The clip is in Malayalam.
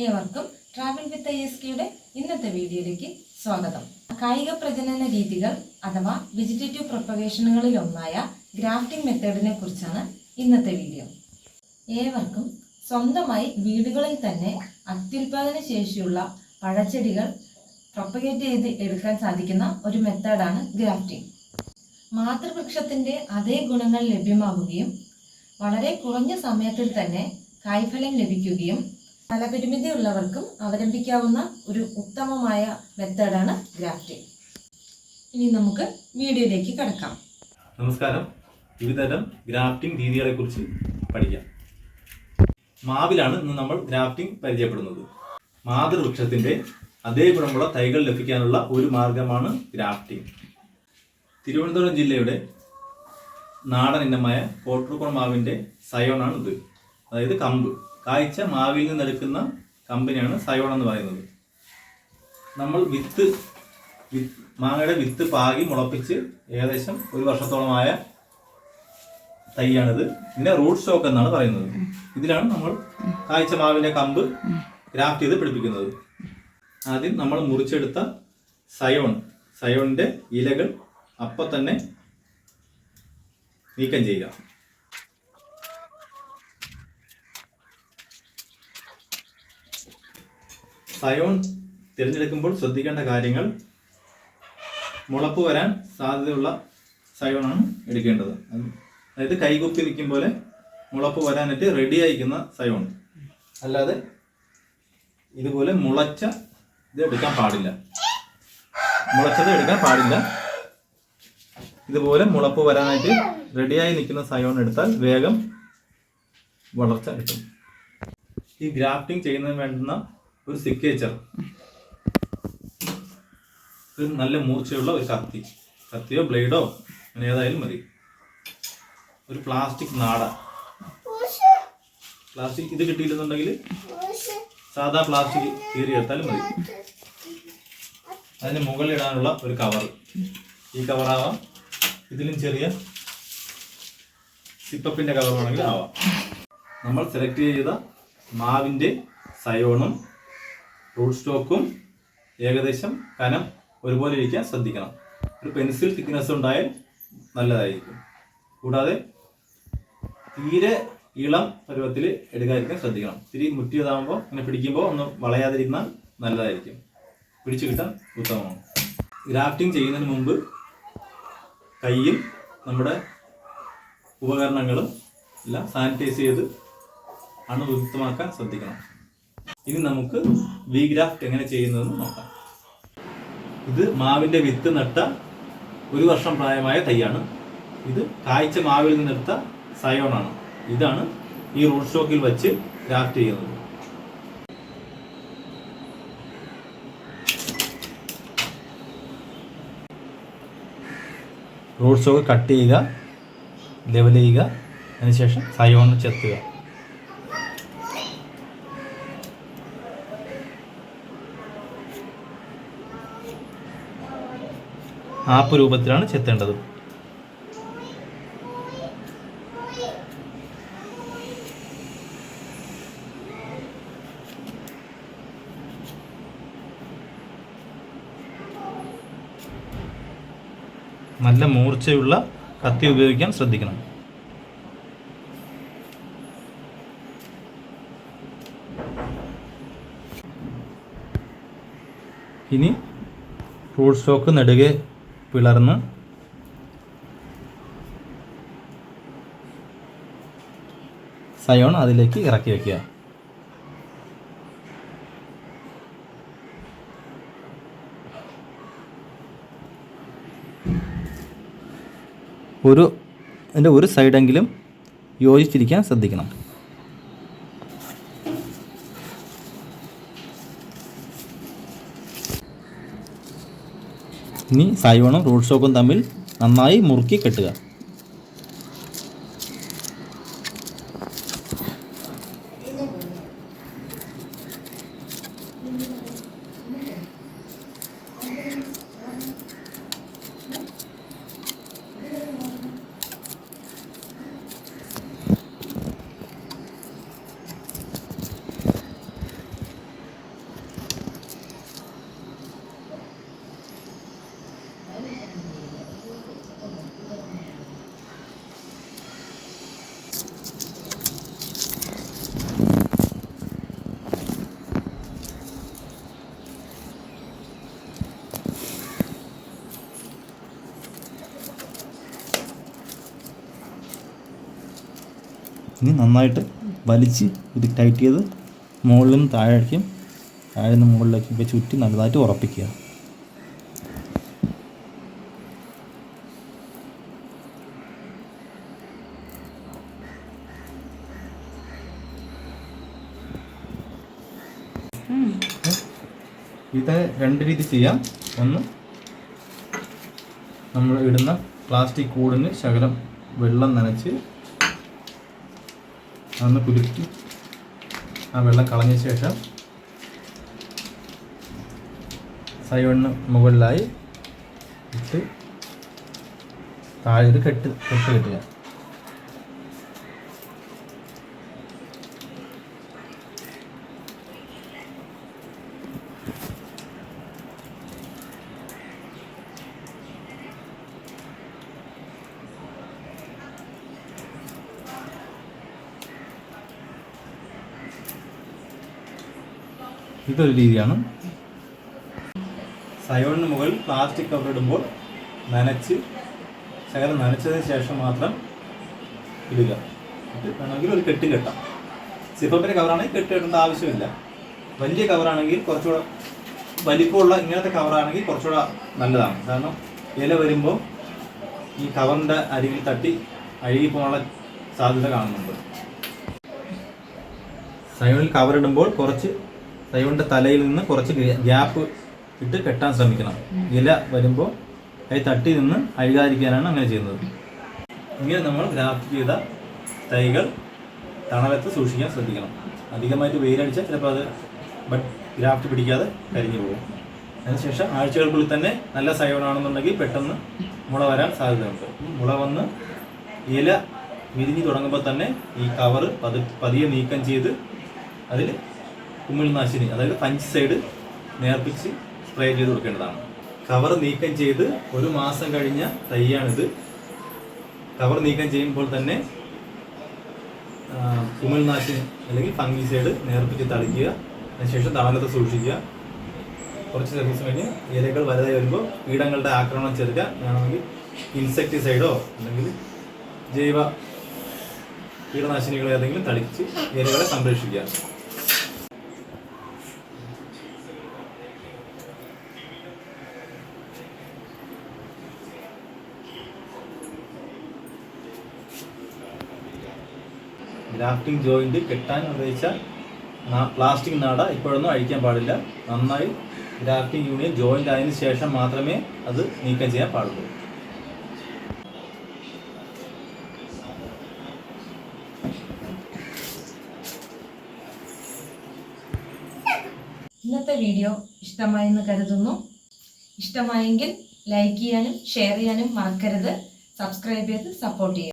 ഏവർക്കും ട്രാവൽ വിത്ത് ISKയുടെ ഇന്നത്തെ വീഡിയോയിലേക്ക് സ്വാഗതം. കായിക പ്രജനന രീതികൾ അഥവാ വെജിറ്റേറ്റീവ് പ്രൊപ്പഗേഷനുകളിൽ ഒന്നായ ഗ്രാഫ്റ്റിംഗ് മെത്തേഡിനെ കുറിച്ചാണ് ഇന്നത്തെ വീഡിയോ. ഏവർക്കും സ്വന്തമായി വീടുകളിൽ തന്നെ അത്യുൽപാദന ശേഷിയുള്ള പഴച്ചെടികൾ പ്രൊപ്പഗേറ്റ് ചെയ്ത് എടുക്കാൻ സാധിക്കുന്ന ഒരു മെത്തേഡാണ് ഗ്രാഫ്റ്റിംഗ്. മാതൃവൃക്ഷത്തിൻ്റെ അതേ ഗുണങ്ങൾ ലഭ്യമാവുകയും വളരെ കുറഞ്ഞ സമയത്തിൽ തന്നെ കായ്ഫലം ലഭിക്കുകയും ഫലപരിമിതിയുള്ളവർക്കും അവലംബിക്കാവുന്ന ഒരു ഉത്തമമായ മെത്തേഡാണ് ഗ്രാഫ്റ്റിംഗ്. ഇനി നമുക്ക് വീഡിയോയിലേക്ക് കടക്കാം. നമസ്കാരം. വിവിധതരം ഗ്രാഫ്റ്റിംഗ് രീതികളെ കുറിച്ച് പഠിക്കാം. മാവിലാണ് ഇന്ന് നമ്മൾ ഗ്രാഫ്റ്റിംഗ് പരിചയപ്പെടുന്നത്. മാതൃവൃക്ഷത്തിന്റെ അതേ ഗുണമുള്ള തൈകൾ ലഭിക്കാനുള്ള ഒരു മാർഗമാണ് ഗ്രാഫ്റ്റിംഗ്. തിരുവനന്തപുരം ജില്ലയുടെ നാടൻ ഇനമായ കോട്ടൂർക്കോൺ മാവിന്റെ സയോണാണ് ഇത്. അതായത് കമ്പ് കായ്ച്ച മാവിൽ നിന്നെടുക്കുന്ന കമ്പിനെയാണ് സയോൺ എന്ന് പറയുന്നത്. നമ്മൾ മാങ്ങയുടെ വിത്ത് പാകി മുളപ്പിച്ച് ഏകദേശം ഒരു വർഷത്തോളമായ തൈയാണിത്. ഇതിനെ റൂട്ട് സ്റ്റോക്ക് എന്നാണ് പറയുന്നത്. ഇതിലാണ് നമ്മൾ കായ്ച്ച മാവിന്റെ കമ്പ് ഗ്രാഫ്റ്റ് ചെയ്ത് പിടിപ്പിക്കുന്നത്. ആദ്യം നമ്മൾ മുറിച്ചെടുത്ത സയോണിന്റെ ഇലകൾ അപ്പം തന്നെ നീക്കം ചെയ്യുക. സയോൺ തിരഞ്ഞെടുക്കുമ്പോൾ ശ്രദ്ധിക്കേണ്ട കാര്യങ്ങൾ: മുളപ്പ് വരാൻ സാധ്യതയുള്ള സയോണാണ് എടുക്കേണ്ടത്. അതായത് കൈകുപ്പി നിൽക്കും പോലെ മുളപ്പ് വരാനായിട്ട് റെഡി ആയിരിക്കുന്ന സയോൺ, അല്ലാതെ ഇതുപോലെ മുളച്ച ഇത് എടുക്കാൻ പാടില്ല. മുളച്ചത് എടുക്കാൻ പാടില്ല. ഇതുപോലെ മുളപ്പ് വരാനായിട്ട് റെഡിയായി നിൽക്കുന്ന സയോൺ എടുത്താൽ വേഗം വളർച്ച കിട്ടും. ഈ ഗ്രാഫ്റ്റിംഗ് ചെയ്യുന്നതിന് വേണ്ടുന്ന ഒരു സിഗ്നേച്ചർ, ഒരു നല്ല മൂർച്ചയുള്ള ഒരു കത്തിയോ ബ്ലേഡോ അങ്ങനെ ഏതായാലും മതി. ഒരു പ്ലാസ്റ്റിക് നാട, പ്ലാസ്റ്റിക് ഇത് കിട്ടിയില്ലെന്നുണ്ടെങ്കിൽ സാധാ പ്ലാസ്റ്റിക് കീറിയെടുത്താലും മതി. അതിന് മുകളിലിടാനുള്ള ഒരു കവർ, ഈ കവറാവാം, ഇതിലും ചെറിയ സിപ്പപ്പിന്റെ കവർ വേണമെങ്കിൽ ആവാം. നമ്മൾ സെലക്ട് ചെയ്ത മാവിന്റെ സയോണും റൂട്ട് സ്റ്റോക്കും ഏകദേശം കനം ഒരുപോലെ ഇരിക്കാൻ ശ്രദ്ധിക്കണം. ഒരു പെൻസിൽ തിക്നെസ് ഉണ്ടായാൽ നല്ലതായിരിക്കും. കൂടാതെ തീരെ ഇളം പരുവത്തിൽ എടുക്കാതിരിക്കാൻ ശ്രദ്ധിക്കണം. ഇത്തിരി മുറ്റിയതാകുമ്പോൾ ഇങ്ങനെ പിടിക്കുമ്പോൾ ഒന്ന് വളയാതിരുന്നാൽ നല്ലതായിരിക്കും. പിടിച്ചു കിട്ടാൻ ഉത്തമമാണ്. ഗ്രാഫ്റ്റിംഗ് ചെയ്യുന്നതിന് മുമ്പ് കയ്യും നമ്മുടെ ഉപകരണങ്ങളും എല്ലാം സാനിറ്റൈസ് ചെയ്ത് അണുവിമുക്തമാക്കാൻ ശ്രദ്ധിക്കണം. ഇനി നമുക്ക് വി ഗ്രാഫ്റ്റ് എങ്ങനെ ചെയ്യുന്നതെന്ന് നോക്കാം. ഇത് മാവിന്റെ വിത്ത് നട്ട ഒരു വർഷം പ്രായമായ തൈയാണ്. ഇത് കായ്ച്ച മാവിൽ നിന്നെടുത്ത സയോണാണ്. ഇതാണ് ഈ റൂട്ട് സ്റ്റോക്കിൽ വെച്ച് ഗ്രാഫ്റ്റ് ചെയ്യുന്നത്. റൂട്ട് സ്റ്റോക്ക് കട്ട് ചെയ്യുക, ലെവൽ ചെയ്യുക, അതിനുശേഷം സയോൺ ചെത്തുക. ആപ്പ് രൂപത്തിലാണ് ചെത്തേണ്ടത്. നല്ല മൂർച്ചയുള്ള കത്തി ഉപയോഗിക്കാൻ ശ്രദ്ധിക്കണം. ഇനി റൂട്ട് സ്റ്റോക്ക് നെടുകെ പിളർന്ന് സയോൺ അതിലേക്ക് ഇറക്കി വയ്ക്കുക. അതിൻ്റെ ഒരു സൈഡെങ്കിലും യോജിച്ചിരിക്കാൻ ശ്രദ്ധിക്കണം. ഇനി സയോണും റൂട്ട് സ്റ്റോക്കും തമ്മിൽ നന്നായി മുറുക്കി കെട്ടുക. ഇനി നന്നായിട്ട് വലിച്ച് ഇത് ടൈറ്റ് ചെയ്ത് മുകളിൽ നിന്ന് താഴേക്കും താഴെ നിന്ന് മുകളിലേക്കൊക്കെ ചുറ്റി നല്ലതായിട്ട് ഉറപ്പിക്കുക. ഇത് രണ്ട് രീതി ചെയ്യാം. ഒന്ന്, നമ്മൾ ഇടുന്ന പ്ലാസ്റ്റിക് കൂടിന് ശകലം വെള്ളം നനച്ച് അതൊന്ന് കുലുക്കി ആ വെള്ളം കളഞ്ഞ ശേഷം സൈഡിന് മുകളിലായി ഇട്ട് താഴെ കെട്ട് കെട്ടുക. ഇതൊരു രീതിയാണ്. സയോണിന് മുകളിൽ പ്ലാസ്റ്റിക് കവർ ഇടുമ്പോൾ ശകലം നനച്ചതിന് ശേഷം മാത്രം ഇടുക. വേണമെങ്കിൽ ഒരു കെട്ടും കെട്ടാം. സിപ്പപ്പിൻ്റെ കവറാണെങ്കിൽ കെട്ട് കെട്ടേണ്ട ആവശ്യമില്ല. വലിയ കവറാണെങ്കിൽ കുറച്ചുകൂടെ വലിപ്പമുള്ള ഇങ്ങനത്തെ കവറാണെങ്കിൽ കുറച്ചുകൂടെ നല്ലതാണ്. കാരണം ഇല വരുമ്പോൾ ഈ കവറിൻ്റെ അരികിൽ തട്ടി അഴുകി പോകാനുള്ള സാധ്യത കാണുന്നുണ്ട്. സയോണിൽ കവർ ഇടുമ്പോൾ സയോണിൻ്റെ തലയിൽ നിന്ന് കുറച്ച് ഗ്യാപ്പ് ഇട്ട് കെട്ടാൻ ശ്രമിക്കണം. ഇല വരുമ്പോൾ അത് തട്ടി നിന്ന് അഴുകാതിരിക്കാനാണ് അങ്ങനെ ചെയ്യുന്നത്. ഇങ്ങനെ നമ്മൾ ഗ്രാഫ്റ്റ് ചെയ്ത തൈകൾ തണലത്ത് സൂക്ഷിക്കാൻ ശ്രദ്ധിക്കണം. അധികമായിട്ട് വെയിലടിച്ചാൽ ചിലപ്പോൾ അത് ഗ്രാഫ്റ്റ് പിടിക്കാതെ കരിഞ്ഞു പോകും. അതിനുശേഷം ആഴ്ചകൾക്കുള്ളിൽ തന്നെ നല്ല സയോണാണെന്നുണ്ടെങ്കിൽ പെട്ടെന്ന് മുള വരാൻ സാധ്യതയുണ്ട്. മുള വന്ന് ഇല വിരിഞ്ഞു തുടങ്ങുമ്പോൾ തന്നെ ഈ കവറ് പതിയെ നീക്കം ചെയ്ത് അതിൽ കുമിൾനാശിനി, അതായത് ഫംഗിസൈഡ് നേർപ്പിച്ച് സ്പ്രേ ചെയ്ത് കൊടുക്കേണ്ടതാണ്. കവർ നീക്കം ചെയ്ത് 1 മാസം കഴിഞ്ഞ തൈയാണിത്. കവർ നീക്കം ചെയ്യുമ്പോൾ തന്നെ കുമിൾനാശിനി അല്ലെങ്കിൽ ഫംഗിസൈഡ് നേർപ്പിച്ച് തളിക്കുക. അതിനുശേഷം തണലത്ത് സൂക്ഷിക്കുക. കുറച്ച് ദിവസം കഴിഞ്ഞ് ഇലകൾ വലുതായി വരുമ്പോൾ കീടങ്ങളുടെ ആക്രമണം ചെറുക്കാൻ വേണമെങ്കിൽ ഇൻസെക്ടിസൈഡോ അല്ലെങ്കിൽ ജൈവ കീടനാശിനികളോ ഏതെങ്കിലും തളിച്ച് ഇലകളെ സംരക്ഷിക്കുക. ഗ്രാഫ്റ്റിംഗ് ജോയിന്റ് കെട്ടാൻ ഉപയോഗിച്ച പ്ലാസ്റ്റിക് നാട ഇപ്പോഴൊന്നും അഴിക്കാൻ പാടില്ല. നന്നായി ഗ്രാഫ്റ്റിംഗ് യൂണിയൻ ജോയിന്റ് ആയതിനു ശേഷം മാത്രമേ അത് നീക്കം ചെയ്യാൻ പാടുള്ളൂ. ഇന്നത്തെ വീഡിയോ ഇഷ്ടമായെന്ന് കരുതുന്നു. ഇഷ്ടമായെങ്കിൽ ലൈക്ക് ചെയ്യാനും ഷെയർ ചെയ്യാനും മറക്കരുത്. സബ്സ്ക്രൈബ് ചെയ്ത് സപ്പോർട്ട് ചെയ്യുക.